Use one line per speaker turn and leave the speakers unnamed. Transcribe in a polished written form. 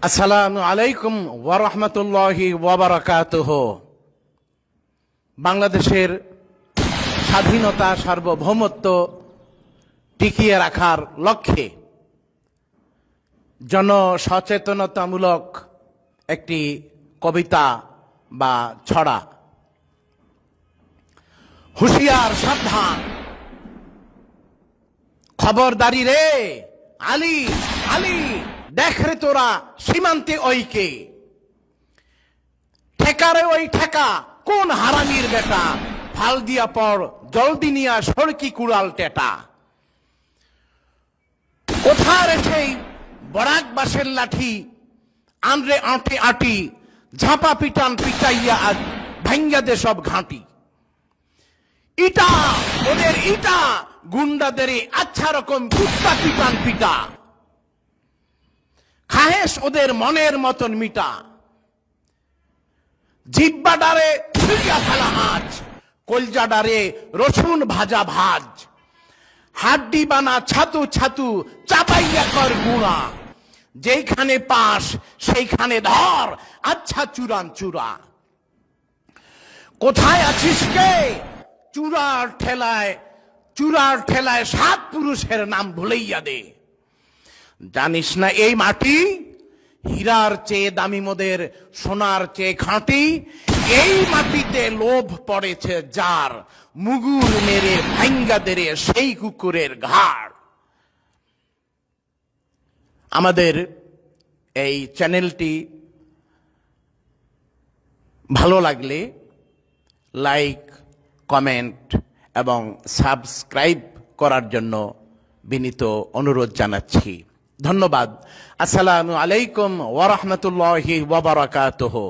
আসসালামু আলাইকুম ওয়া রাহমাতুল্লাহি ওয়া বারাকাতুহু। বাংলাদেশের স্বাধীনতা সার্বভৌমত্ব টিকিয়ে রাখার লক্ষ্যে জনসচেতনতামূলক একটি কবিতা বা ছড়া। হুঁশিয়ার সাবধান, খবরদারি রে আলী আলী, দেখ রে তোরা সীমান্তে ওইকে, ঠেকারে ওই ঠেকা কোন হারামির বেটা, ফাল দিয়া পর জলদি নিয়া সড়কি কুড়াল টেটা। কোথায় রে সেই বরাক বাঁশের লাঠি, আনরে আঁটে আটি, ঝাঁপা পিটান পিটাইয়া আজ ভাঙ্গা দে সব ঘাঁটি। ইটা ওদের ইটা, গুন্ডাদের আচ্ছা রকম কুত্তা পিটান পিটা, খাহেস ওদের মনের মতন মিটা। জিব্বা ডারে ছুঁয়া ফেলা আজ, কলজা ডারে রসুন ভাজা ভাজ, হাড্ডি বানা ছাতু ছাতু চাপাইয়া কর গুঁড়া, যেইখানে পাস সেইখানে ধর আচ্ছা চূড়ান চূড়া। কোথায় আছিস কে চূড়ার ঠেলায় সাত পুরুষের নাম ভুলাইয়া দে। জানিস না এই মাটি হীরার চেয়ে দামি, মোদের সোনার চেয়ে খাঁটি। এই মাটিতে লোভ পড়েছে যার, মুগুর মেরে ভাঙ্গা দেরে সেই কুকুরের ঘাড়। আমাদের এই চ্যানেলটি ভালো লাগলে লাইক, কমেন্ট এবং সাবস্ক্রাইব করার জন্য বিনীত অনুরোধ জানাচ্ছি। ধন্যবাদ। আসসালামু আলাইকুম ওয়া রাহমাতুল্লাহি ওয়া বারাকাতুহু।